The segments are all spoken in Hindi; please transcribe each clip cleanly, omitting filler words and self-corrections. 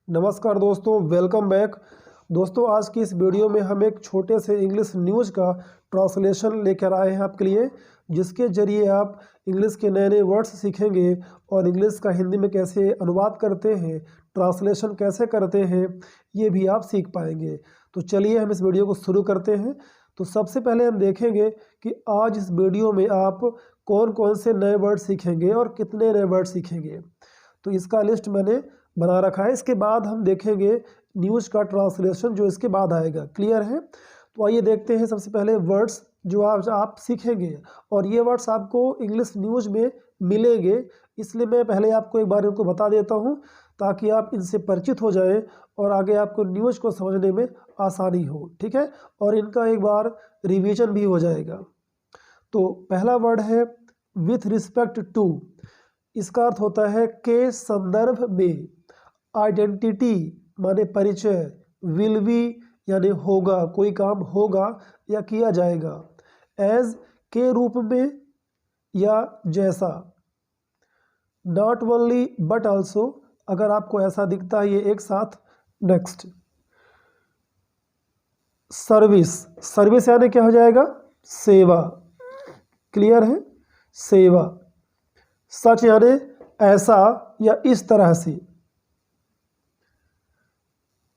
नमस्कार दोस्तों, वेलकम बैक। दोस्तों, आज की इस वीडियो में हम एक छोटे से इंग्लिश न्यूज़ का ट्रांसलेशन लेकर आए हैं आपके लिए, जिसके ज़रिए आप इंग्लिश के नए नए वर्ड्स सीखेंगे और इंग्लिश का हिंदी में कैसे अनुवाद करते हैं, ट्रांसलेशन कैसे करते हैं, ये भी आप सीख पाएंगे। तो चलिए हम इस वीडियो को शुरू करते हैं। तो सबसे पहले हम देखेंगे कि आज इस वीडियो में आप कौन कौन से नए वर्ड सीखेंगे और कितने नए वर्ड सीखेंगे। तो इसका लिस्ट मैंने बना रखा है। इसके बाद हम देखेंगे न्यूज़ का ट्रांसलेशन जो इसके बाद आएगा। क्लियर है? तो आइए देखते हैं सबसे पहले वर्ड्स जो आप सीखेंगे, और ये वर्ड्स आपको इंग्लिश न्यूज़ में मिलेंगे। इसलिए मैं पहले आपको एक बार इनको बता देता हूँ ताकि आप इनसे परिचित हो जाएं और आगे आपको न्यूज़ को समझने में आसानी हो। ठीक है? और इनका एक बार रिवीजन भी हो जाएगा। तो पहला वर्ड है विथ रिस्पेक्ट टू। इसका अर्थ होता है के संदर्भ में। आइडेंटिटी माने परिचय। विल बी यानी होगा, कोई काम होगा या किया जाएगा। एज के रूप में या जैसा। नॉट ओनली बट ऑल्सो, अगर आपको ऐसा दिखता है ये एक साथ। Next service. सर्विस यानी क्या हो जाएगा? सेवा। क्लियर है? सेवा। सच यानी ऐसा या इस तरह से।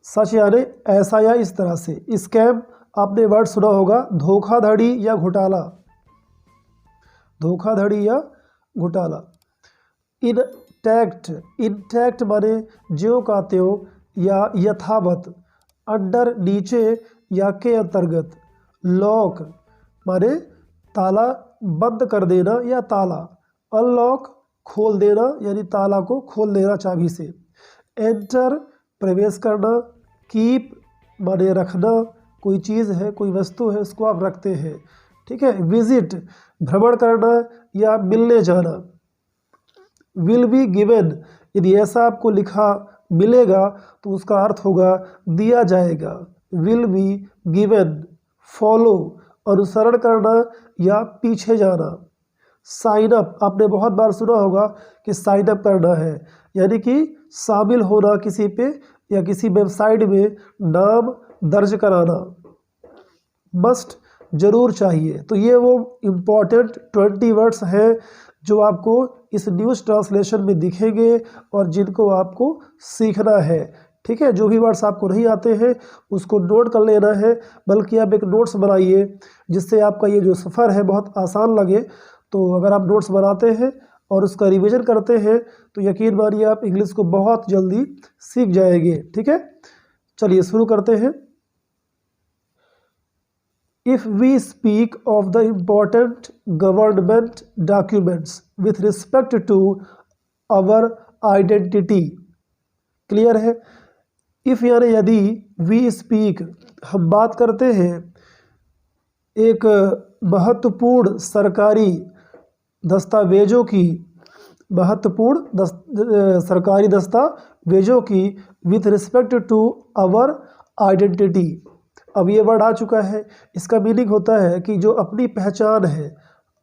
सच यानी ऐसा या इस तरह से। स्कैम आपने वर्ड सुना होगा, धोखाधड़ी या घोटाला। धोखाधड़ी या घोटाला। इनटैक्ट। इनटैक्ट माने ज्यों का त्यों या यथावत। अंडर नीचे या के अंतर्गत। लॉक माने ताला बंद कर देना या ताला। अनलॉक खोल देना यानी ताला को खोल देना चाबी से। एंटर प्रवेश करना। कीप माने रखना, कोई चीज़ है, कोई वस्तु है, उसको आप रखते हैं। ठीक है? विजिट भ्रमण करना या मिलने जाना। विल बी गिवन, यदि ऐसा आपको लिखा मिलेगा तो उसका अर्थ होगा दिया जाएगा। Will be given. फॉलो अनुसरण करना या पीछे जाना। साइन अप आपने बहुत बार सुना होगा कि साइन अप करना है, यानी कि शामिल होना किसी पे या किसी वेबसाइट में नाम दर्ज कराना। मस्ट जरूर चाहिए। तो ये वो इम्पॉर्टेंट 20 वर्ड्स हैं जो आपको इस न्यूज़ ट्रांसलेशन में दिखेंगे और जिनको आपको सीखना है। ठीक है? जो भी वर्ड्स आपको नहीं आते हैं उसको नोट कर लेना है, बल्कि आप एक नोट्स बनाइए जिससे आपका ये जो सफ़र है बहुत आसान लगे। तो अगर आप नोट्स बनाते हैं और उसका रिवीजन करते हैं तो यकीन मानिए आप इंग्लिश को बहुत जल्दी सीख जाएंगे। ठीक है? चलिए शुरू करते हैं। If we speak of the important government documents with respect to our identity, clear है? इफ़ यानी यदि, वी स्पीक हम बात करते हैं एक महत्वपूर्ण सरकारी दस्तावेजों की, सरकारी दस्तावेजों की with respect to our identity. अब ये वर्ड आ चुका है, इसका मीनिंग होता है कि जो अपनी पहचान है,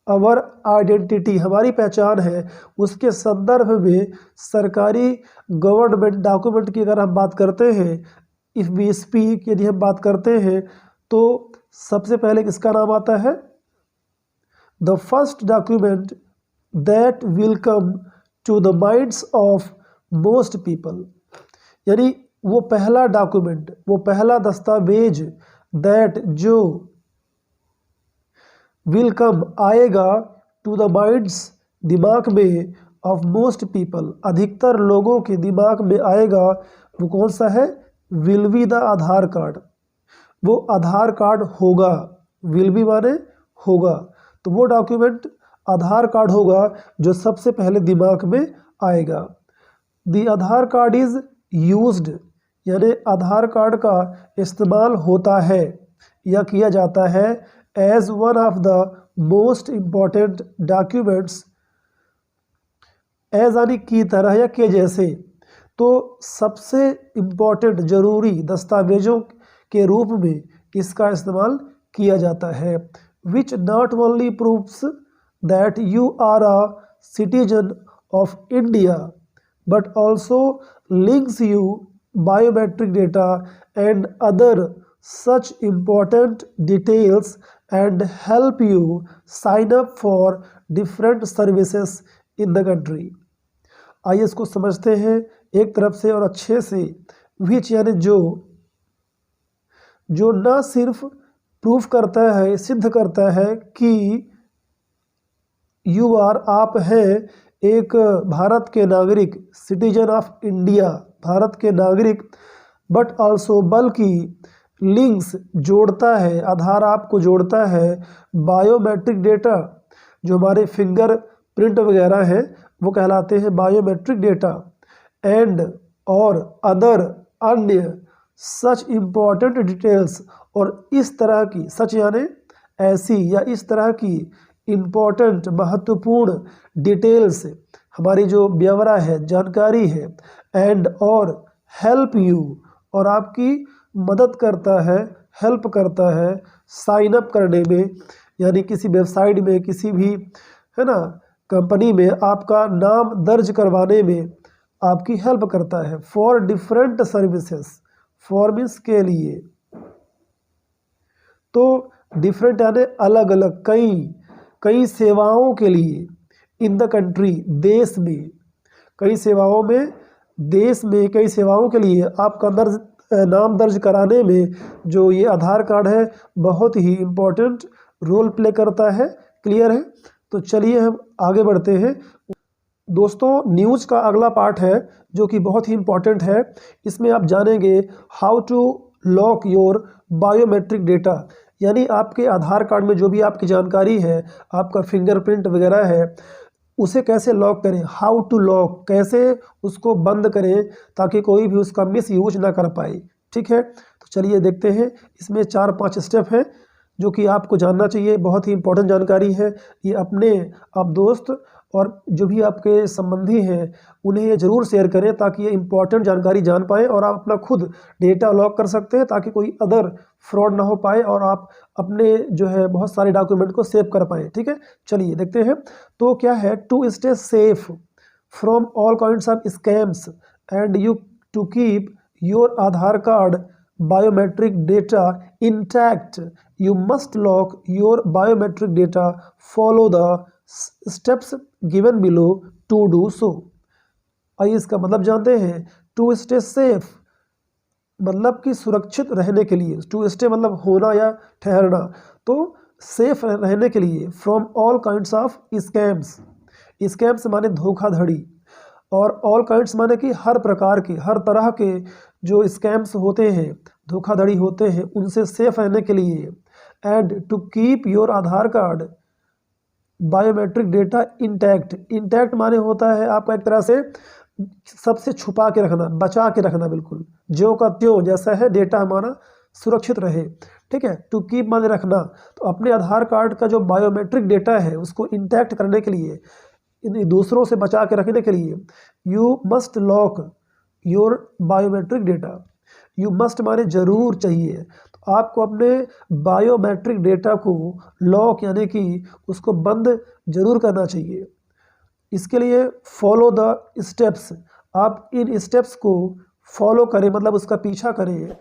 आवर आइडेंटिटी हमारी पहचान है, उसके संदर्भ में सरकारी गवर्नमेंट डॉक्यूमेंट की अगर हम बात करते हैं, इफ़ वी स्पीक यदि हम बात करते हैं तो सबसे पहले किसका नाम आता है? The first document that will come to the minds of most people, यानी वो पहला डॉक्यूमेंट, वो पहला दस्तावेज, दैट जो, विल कम आएगा, टू द माइंड्स दिमाग में, ऑफ मोस्ट पीपल अधिकतर लोगों के दिमाग में आएगा। वो कौन सा है? Will be the Aadhaar card. वो आधार कार्ड होगा। विल बी माने होगा, तो वो डॉक्यूमेंट आधार कार्ड होगा जो सबसे पहले दिमाग में आएगा। The Aadhaar card is used, यानी आधार कार्ड का इस्तेमाल होता है या किया जाता है as one of the most important documents. As यानी की तरह या के जैसे। तो सबसे इम्पॉर्टेंट ज़रूरी दस्तावेजों के रूप में इसका इस्तेमाल किया जाता है। Which not only proves that you are a citizen of India but also links you biometric data and other such important details and help you sign up for different services in the country। आइए इसको समझते हैं एक तरफ से और अच्छे से। विच यानी जो ना सिर्फ प्रूफ करता है, सिद्ध करता है कि आप हैं एक भारत के नागरिक, सिटीजन ऑफ इंडिया, भारत के नागरिक, बट ऑल्सो बल्कि लिंक्स जोड़ता है, आधार आपको जोड़ता है बायोमेट्रिक डेटा, जो हमारे फिंगर प्रिंट वगैरह हैं वो कहलाते हैं बायोमेट्रिक डेटा, एंड और अदर अन्य सच इम्पॉर्टेंट डिटेल्स, और इस तरह की, सच यानी ऐसी या इस तरह की इम्पॉर्टेंट महत्वपूर्ण डिटेल्स, हमारी जो ब्यौरा है, जानकारी है, एंड और हेल्प यू, और आपकी मदद करता है, हेल्प करता है साइन अप करने में, यानी किसी वेबसाइट में, किसी भी है ना कंपनी में आपका नाम दर्ज करवाने में आपकी हेल्प करता है। For different services, for means के लिए, तो डिफरेंट यानी अलग अलग, कई सेवाओं के लिए, इन द कंट्री, देश में, कई सेवाओं में, देश में कई सेवाओं के लिए आपका नाम दर्ज कराने में जो ये आधार कार्ड है बहुत ही इम्पोर्टेंट रोल प्ले करता है। क्लियर है? तो चलिए हम आगे बढ़ते हैं। दोस्तों, न्यूज़ का अगला पार्ट है जो कि बहुत ही इम्पोर्टेंट है। इसमें आप जानेंगे how to lock your biometric data, यानी आपके आधार कार्ड में जो भी आपकी जानकारी है, आपका फिंगरप्रिंट वगैरह है, उसे कैसे लॉक करें, हाउ टू लॉक, कैसे उसको बंद करें ताकि कोई भी उसका मिस यूज ना कर पाए। ठीक है, तो चलिए देखते हैं। इसमें 4-5 स्टेप हैं जो कि आपको जानना चाहिए, बहुत ही इंपॉर्टेंट जानकारी है ये। अपने आप दोस्त और जो भी आपके संबंधी हैं उन्हें ये ज़रूर शेयर करें ताकि ये इंपॉर्टेंट जानकारी जान पाएँ और आप अपना खुद डेटा लॉक कर सकते हैं ताकि कोई अदर फ्रॉड ना हो पाए और आप अपने जो है बहुत सारे डॉक्यूमेंट को सेव कर पाएँ। ठीक है, चलिए देखते हैं। तो क्या है, to stay safe from all kinds of scams and you to keep your Aadhaar card biometric data intact, you must lock your biometric data. Follow the steps given below to do so. आइए इसका मतलब जानते हैं। टू स्टे सेफ मतलब कि सुरक्षित रहने के लिए, टू स्टे मतलब होना या ठहरना, तो सेफ रहने के लिए from all kinds of scams, scams माने धोखाधड़ी, और ऑल काइंड्स माने कि हर प्रकार के, हर तरह के जो स्कैम्स होते हैं, धोखाधड़ी होते हैं, उनसे सेफ रहने के लिए। And to keep your Aadhaar card biometric data intact, intact माने होता है आपका एक तरह से सबसे छुपा के रखना, बचा के रखना, बिल्कुल ज्यों का त्यों जैसा है डेटा हमारा सुरक्षित रहे। ठीक है, टू कीप माने रखना, तो अपने आधार कार्ड का जो बायोमेट्रिक डेटा है उसको इंटैक्ट करने के लिए, दूसरों से बचा के रखने के लिए, you must lock your biometric data. You must माने जरूर चाहिए, तो आपको अपने बायोमेट्रिक डेटा को लॉक यानी कि उसको बंद जरूर करना चाहिए। इसके लिए फॉलो द स्टेप्स, आप इन स्टेप्स को फॉलो करें, मतलब उसका पीछा करें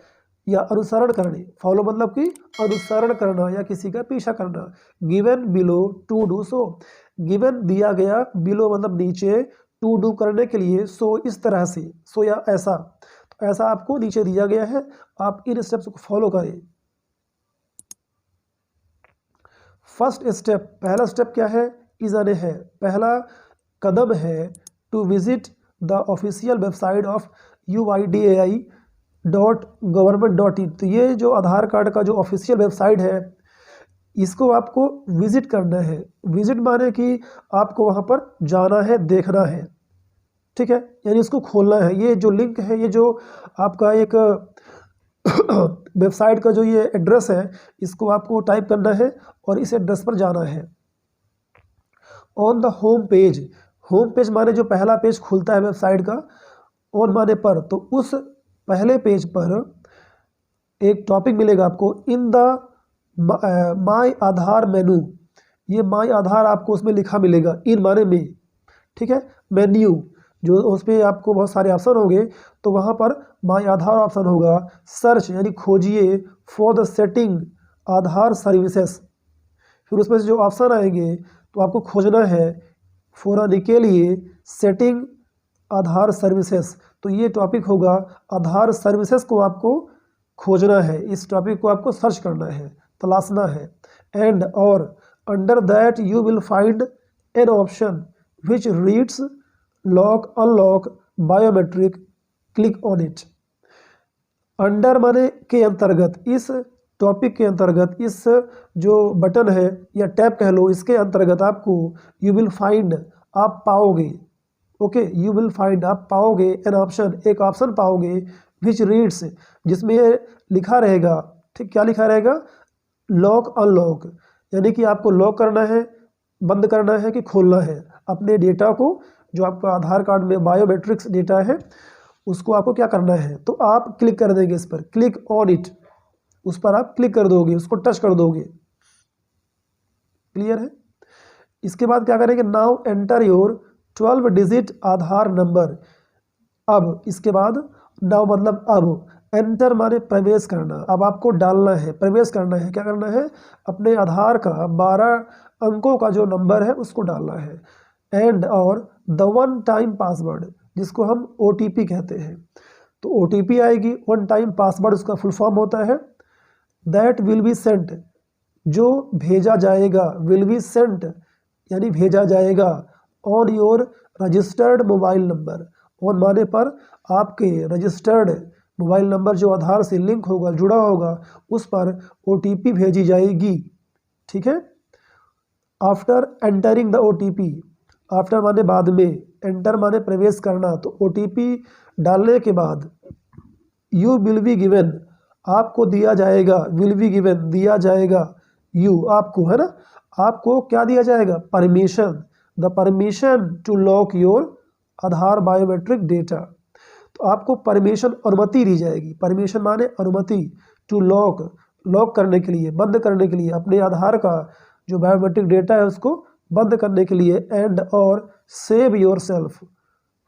या अनुसरण करें। फॉलो मतलब कि अनुसरण करना या किसी का पीछा करना। Given below to do so, given दिया गया, बिलो मतलब नीचे, टू डू करने के लिए, सो इस तरह से, सो या ऐसा, तो ऐसा आपको नीचे दिया गया है, आप इन स्टेप्स को फॉलो करें। फर्स्ट स्टेप, पहला स्टेप क्या है, इज़ने है, पहला कदम है to visit the official website of UIDAI.government.in। तो ये जो आधार कार्ड का जो ऑफिशियल वेबसाइट है इसको आपको विजिट करना है। विजिट माने कि आपको वहाँ पर जाना है, देखना है। ठीक है, यानी इसको खोलना है। ये जो लिंक है, ये जो आपका एक वेबसाइट का जो ये एड्रेस है, इसको आपको टाइप करना है और इस एड्रेस पर जाना है। On the home page, home page माने जो पहला पेज खुलता है वेबसाइट का, ऑन माने पर, तो उस पहले पेज पर एक टॉपिक मिलेगा आपको, इन द माई आधार मेनू। ये माई आधार आपको उसमें लिखा मिलेगा, इन माने में, ठीक है, मेन्यू, जो उस पर आपको बहुत सारे ऑप्शन होंगे, तो वहाँ पर माई आधार ऑप्शन होगा। सर्च यानी खोजिए for the setting Aadhaar services, फिर उसमें से जो ऑप्शन आएंगे तो आपको खोजना है फॉर के लिए सेटिंग आधार सर्विसेज। तो ये टॉपिक होगा आधार सर्विसेज को आपको खोजना है, इस टॉपिक को आपको सर्च करना है, तलाशना है। एंड और under that you will find an option which reads lock unlock biometric, click on it. Under माने के अंतर्गत, इस टॉपिक के अंतर्गत, इस जो बटन है या टैब कह लो, इसके अंतर्गत आपको यू विल फाइंड, आप पाओगे, ओके, यू विल फाइंड आप पाओगे एन ऑप्शन, एक ऑप्शन पाओगे विच रीड्स, जिसमें लिखा रहेगा, ठीक, क्या लिखा रहेगा, लॉक अनलॉक, यानी कि आपको लॉक करना है, बंद करना है कि खोलना है अपने डेटा को, जो आपका आधार कार्ड में बायोमेट्रिक्स डेटा है उसको आपको क्या करना है। तो आप क्लिक कर देंगे इस पर, क्लिक ऑन इट, उस पर आप क्लिक कर दोगे, उसको टच कर दोगे। क्लियर है। इसके बाद क्या करेंगे, now enter your 12 digit Aadhaar number. अब इसके बाद नाउ मतलब अब, एंटर माने प्रवेश करना, अब आपको डालना है, प्रवेश करना है, क्या करना है, अपने आधार का 12 अंकों का जो नंबर है उसको डालना है। एंड और द वन टाइम पासवर्ड, जिसको हम OTP कहते हैं, तो OTP आएगी, वन टाइम पासवर्ड उसका फुल फॉर्म होता है, दैट विल बी सेंट, जो भेजा जाएगा, विल बी सेंट यानी भेजा जाएगा, on your registered mobile number, on माने पर आपके रजिस्टर्ड मोबाइल नंबर जो आधार से लिंक होगा, जुड़ा होगा, उस पर OTP भेजी जाएगी, ठीक है। After entering the OTP, after माने बाद में, एंटर माने प्रवेश करना, तो OTP डालने के बाद यू विल बी गिवन, आपको दिया जाएगा, विल बी गिवन दिया जाएगा, यू आपको, है ना, आपको क्या दिया जाएगा, permission, the permission to lock your Aadhaar biometric data, तो आपको परमिशन, अनुमति दी जाएगी, परमिशन माने अनुमति, टू लॉक, लॉक करने के लिए, बंद करने के लिए, अपने आधार का जो बायोमेट्रिक डेटा है उसको बंद करने के लिए। एंड और save your self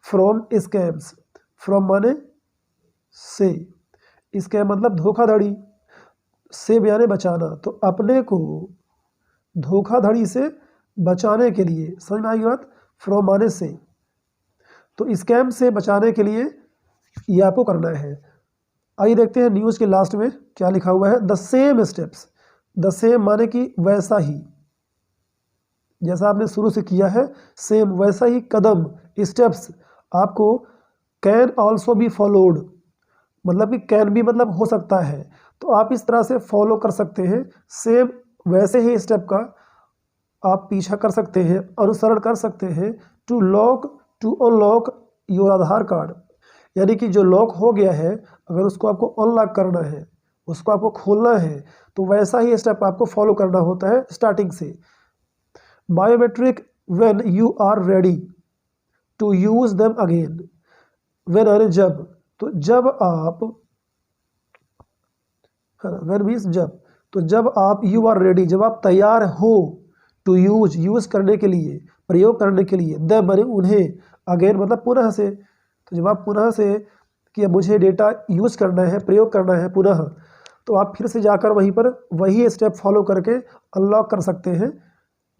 from scams, from माने से, स्कैम मतलब धोखाधड़ी, सेव यानी बचाना, तो अपने को धोखाधड़ी से बचाने के लिए, समझ में आई बात, फ्रॉम माने से, तो स्कैम से बचाने के लिए ये आपको करना है। आइए देखते हैं न्यूज़ के लास्ट में क्या लिखा हुआ है, the same steps, the same माने कि वैसा ही, जैसा आपने शुरू से किया है सेम वैसा ही कदम, स्टेप्स आपको, कैन ऑल्सो बी फॉलोड, मतलब कि कैन भी मतलब हो सकता है, तो आप इस तरह से फॉलो कर सकते हैं, सेम वैसे ही स्टेप का आप पीछा कर सकते हैं, अनुसरण कर सकते हैं, to lock, to unlock your Aadhaar card, यानी कि जो लॉक हो गया है अगर उसको आपको अनलॉक करना है, उसको आपको खोलना है, तो वैसा ही स्टेप आपको फॉलो करना होता है स्टार्टिंग से। Biometric when you are ready to use them again, when अरे जब, तो जब आप, व्हेन मीन्स जब, तो जब आप, यू आर रेडी जब आप तैयार हो, टू यूज, यूज करने के लिए, प्रयोग करने के लिए, देम माने उन्हें, अगेन मतलब पुनः से, तो जब आप पुनः से कि मुझे डेटा यूज़ करना है, प्रयोग करना है पुनः, तो आप फिर से जाकर वहीं पर वही स्टेप फॉलो करके अनलॉक कर सकते हैं।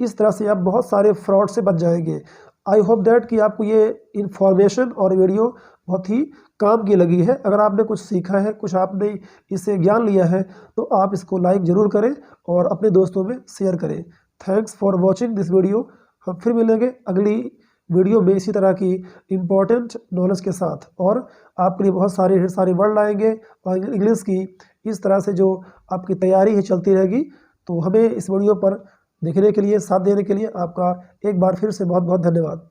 इस तरह से आप बहुत सारे फ्रॉड से बच जाएंगे। आई होप दैट कि आपको ये इन्फॉर्मेशन और वीडियो बहुत ही काम की लगी है। अगर आपने कुछ सीखा है, कुछ आपने इससे ज्ञान लिया है, तो आप इसको लाइक ज़रूर करें और अपने दोस्तों में शेयर करें। Thanks for watching this video. हम फिर मिलेंगे अगली वीडियो में इसी तरह की इम्पोर्टेंट नॉलेज के साथ, और आपके लिए बहुत सारे ढेर सारे वर्ड लाएंगे और इंग्लिश की इस तरह से जो आपकी तैयारी है चलती रहेगी। तो हमें इस वीडियो पर देखने के लिए, साथ देने के लिए आपका एक बार फिर से बहुत बहुत धन्यवाद।